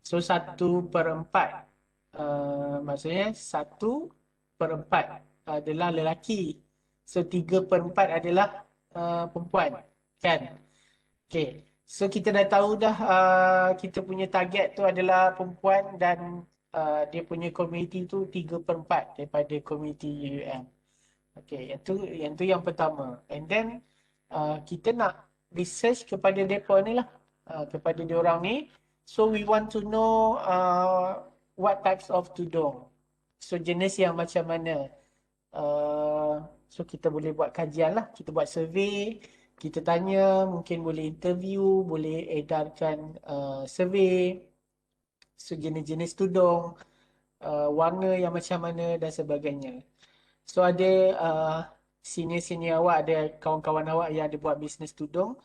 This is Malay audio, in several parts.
So 1/4. Maksudnya 1/4 adalah lelaki. So 3/4 adalah perempuan. Kan? Okay. So kita dah tahu dah kita punya target tu adalah perempuan dan dia punya community tu 3/4 daripada community UUM. Okay, yang tu yang pertama. And then kita nak research kepada mereka ni lah, kepada diorang ni. So we want to know what types of tudung. So jenis yang macam mana. So kita boleh buat kajian lah, kita buat survey, kita tanya, mungkin boleh interview, boleh edarkan survey. So jenis-jenis tudung, warna yang macam mana dan sebagainya. So ada senior-senior awak, ada kawan-kawan awak yang ada buat bisnes tudung,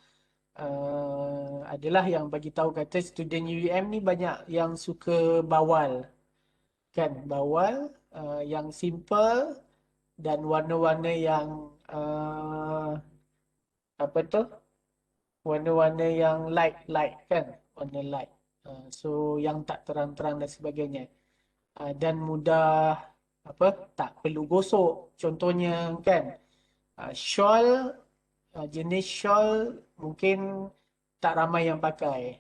adalah yang bagi tahu kata student UUM ni banyak yang suka bawal. Kan, bawal yang simple dan warna-warna yang apa tu? Warna-warna yang light kan, warna light. So yang tak terang-terang dan sebagainya. Dan mudah apa? Tak perlu gosok. Contohnya kan, shawl, jenis shawl mungkin tak ramai yang pakai.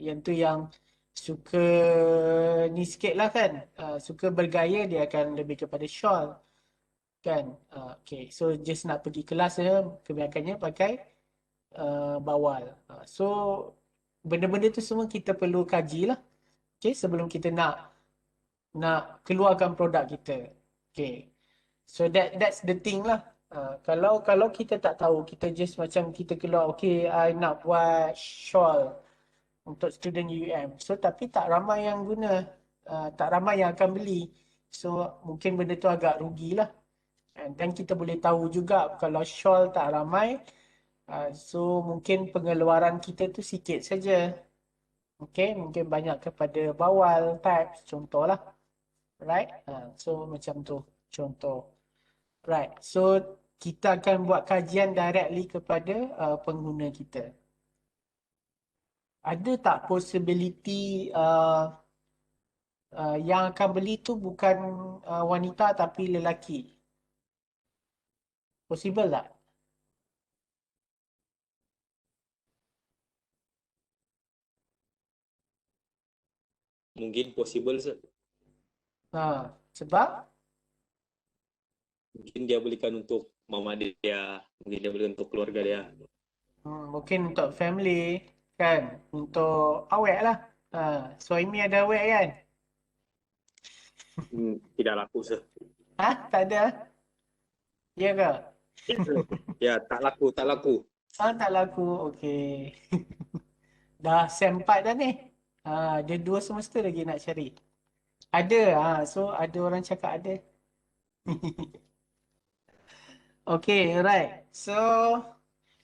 Yang tu yang suka ni sikit lah kan. Suka bergaya dia akan lebih kepada shawl kan. Okay, so just nak pergi kelas je, kebanyakannya pakai bawal. So benda-benda tu semua kita perlu kaji lah. Okay, sebelum kita nak keluarkan produk kita. Okay. So that's the thing lah. Kalau kita tak tahu, kita just macam kita keluar, okay, I nak buat shawl untuk student UM. So tapi tak ramai yang guna, tak ramai yang akan beli. So mungkin benda tu agak rugilah. Dan kita boleh tahu juga kalau shawl tak ramai, so mungkin pengeluaran kita tu sikit saja. Okay, mungkin banyak kepada bawal, types, contohlah. Right? So macam tu, contoh. Right. So kita akan buat kajian directly kepada pengguna kita. Ada tak possibility yang akan beli tu bukan wanita tapi lelaki? Possible tak? Mungkin possible sir. Sebab Mungkin dia belikan untuk mama dia, mungkin dia belikan untuk keluarga dia. mungkin untuk family kan, untuk awek lah. Suami ada awek kan? Tidak laku sir. Tak ada? Ya ke? Ya, tak laku, tak laku. Tak laku. Okey. Dah sem 4 dah ni. Dia 2 semester lagi nak cari. Ada. So ada orang cakap ada. Okey, alright. So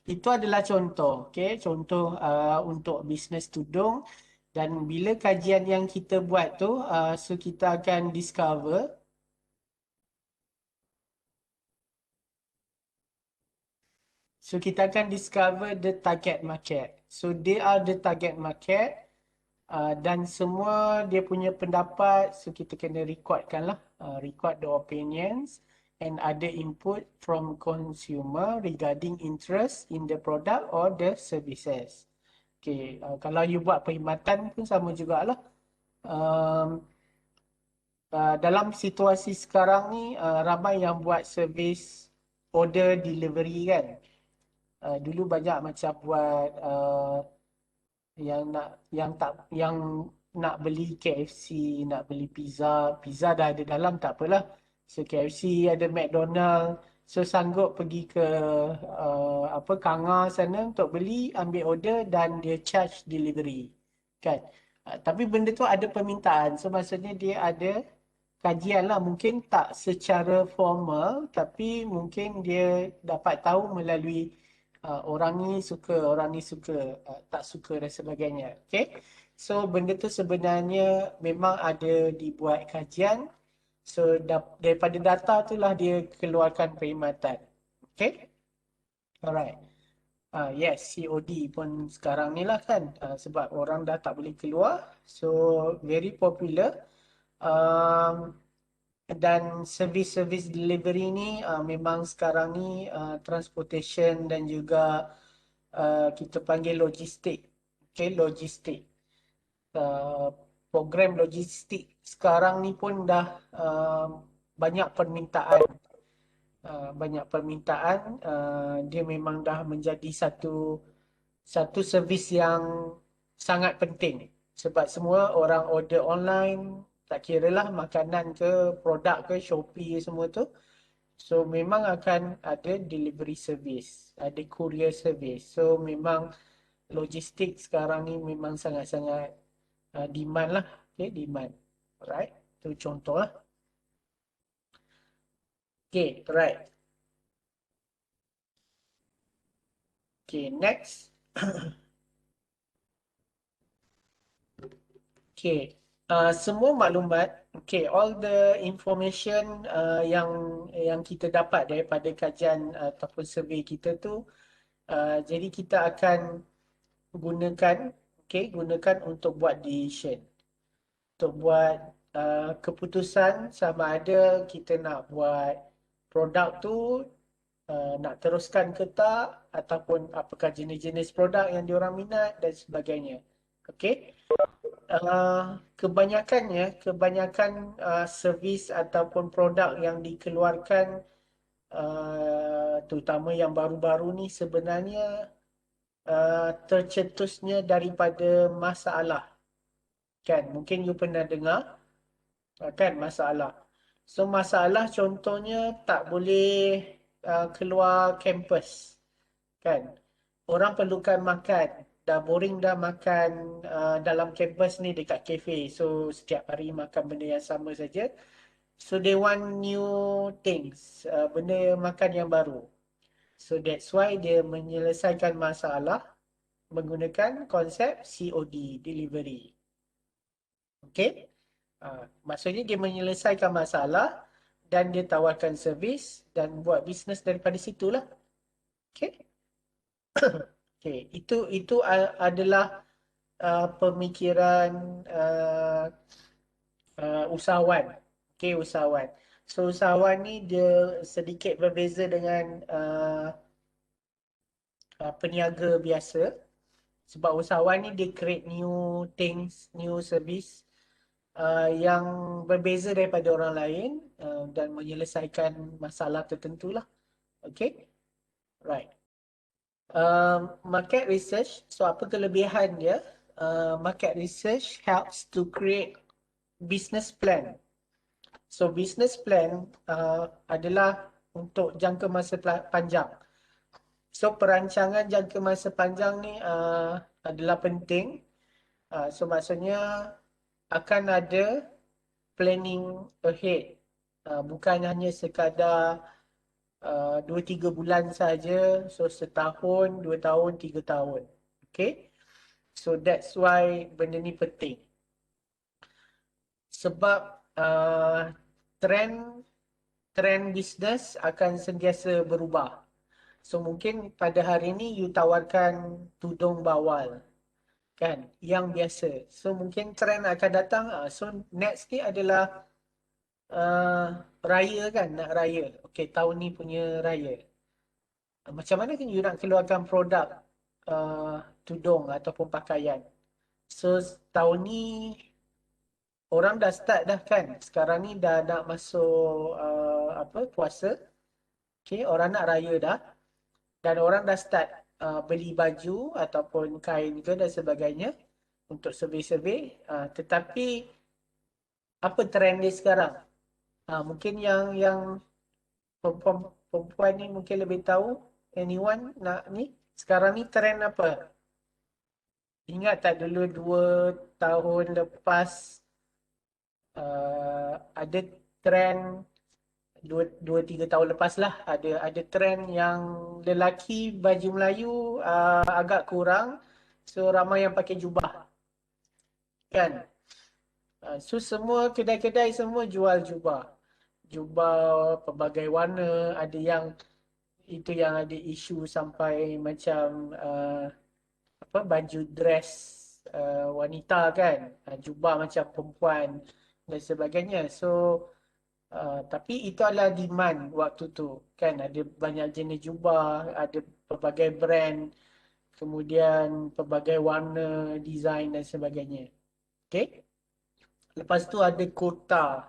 itu adalah contoh. Okey, contoh untuk bisnes tudung. Dan bila kajian yang kita buat tu, so kita akan discover the target market. So they are the target market. Dan semua dia punya pendapat, so kita kena recordkan lah, record the opinions and other input from consumer regarding interest in the product or the services. Okay, kalau you buat perkhidmatan pun sama jugalah. Um, Dalam situasi sekarang ni, ramai yang buat servis order delivery kan. Dulu banyak macam buat yang nak beli KFC, nak beli pizza dah ada dalam, tak apalah. So KFC ada McDonald, so sanggup pergi ke Kanga sana untuk beli, ambil order dan dia charge delivery. Kan? Tapi benda tu ada permintaan. So maksudnya dia ada kajian lah, mungkin tak secara formal tapi mungkin dia dapat tahu melalui orang ni suka, tak suka dan sebagainya. Okay? So benda tu sebenarnya memang ada dibuat kajian. So daripada data tu lah dia keluarkan perkhidmatan. Okay? Alright. Yes, COD pun sekarang ni lah kan, sebab orang dah tak boleh keluar, so very popular. Um, dan servis-servis delivery ni memang sekarang ni transportation dan juga kita panggil logistik. Okay, logistik. Uh, program logistik sekarang ni pun dah banyak permintaan. Banyak permintaan, dia memang dah menjadi satu servis yang sangat penting. Sebab semua orang order online, tak kira lah makanan ke, produk ke, Shopee semua tu. So memang akan ada delivery service, ada courier service. So memang logistik sekarang ni memang sangat-sangat demand lah. Okay, demand. Alright, tu contoh lah. Okay, right. Okay, next. Okay, semua maklumat, okay, all the information yang kita dapat daripada kajian ataupun survey kita tu, jadi kita akan gunakan, okay, gunakan untuk buat decision, untuk buat keputusan sama ada kita nak buat produk tu nak teruskan ke tak, ataupun apakah jenis-jenis produk yang diorang minat dan sebagainya. Okay. Kebanyakan servis ataupun produk yang dikeluarkan, terutama yang baru-baru ni sebenarnya tercetusnya daripada masalah. Kan, mungkin you pernah dengar, kan, masalah. So masalah contohnya tak boleh keluar kampus, kan. Orang perlukan makan. Dah boring dah makan dalam kampus ni dekat kafe. So setiap hari makan benda yang sama saja. So they want new things, benda makan yang baru. So that's why dia menyelesaikan masalah menggunakan konsep COD, delivery. Okay? Maksudnya dia menyelesaikan masalah dan dia tawarkan servis dan buat bisnes daripada situlah. Okay? Okay, itu adalah pemikiran usahawan. Okay, usahawan. So usahawan ni dia sedikit berbeza dengan peniaga biasa. Sebab usahawan ni dia create new things, new service yang berbeza daripada orang lain dan menyelesaikan masalah tertentu lah. Okay, right. Market research, so apa kelebihan dia? Market research helps to create business plan. So business plan adalah untuk jangka masa panjang. So perancangan jangka masa panjang ni adalah penting. So maksudnya akan ada planning ahead. Bukan hanya sekadar 2-3 bulan saja, so setahun, 2 tahun, 3 tahun. Okay, so that's why benda ni penting. Sebab trend bisnes akan sentiasa berubah. So mungkin pada hari ni you tawarkan tudung bawal, kan, yang biasa. So mungkin trend akan datang, so next ni adalah raya kan, nak raya. Okay, tahun ni punya raya. Macam mana kan you nak keluarkan produk tudung ataupun pakaian. So tahun ni orang dah start dah kan. Sekarang ni dah nak masuk puasa. Okay, orang nak raya dah. Dan orang dah start beli baju ataupun kain ke dan sebagainya untuk survey-survey. Tetapi apa trend dia sekarang? Mungkin yang perempuan ni mungkin lebih tahu. Anyone nak ni? Sekarang ni trend apa? Ingat tak dulu 2 tahun lepas ada trend, 2-3 tahun lepas lah, ada trend yang lelaki baju Melayu agak kurang, so ramai yang pakai jubah, kan. So semua kedai-kedai semua jual jubah pelbagai warna, ada yang itu yang ada isu sampai macam apa baju dress wanita kan, jubah macam perempuan dan sebagainya. So tapi itu adalah demand waktu tu kan, ada banyak jenis jubah, ada pelbagai brand, kemudian pelbagai warna, design dan sebagainya. Okay. Lepas tu ada kurta.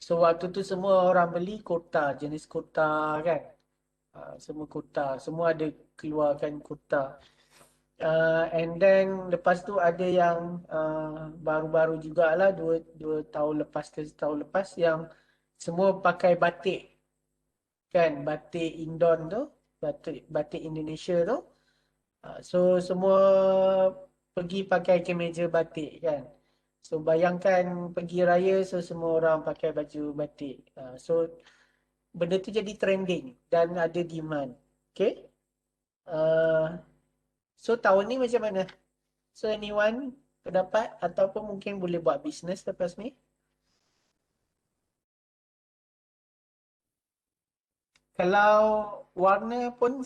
So waktu tu semua orang beli kurta, jenis kurta kan. Semua kurta, semua ada keluarkan kurta. And then lepas tu ada yang baru-baru jugalah, dua tahun lepas ke setahun lepas, yang semua pakai batik kan, batik Indon tu, batik batik Indonesia tu. So semua pergi pakai kemeja batik kan. So bayangkan pergi raya, so semua orang pakai baju batik. So benda tu jadi trending dan ada demand. Okay. Uh, so tahun ni macam mana? So anyone pendapat ataupun mungkin boleh buat bisnes lepas ni? Kalau warna pun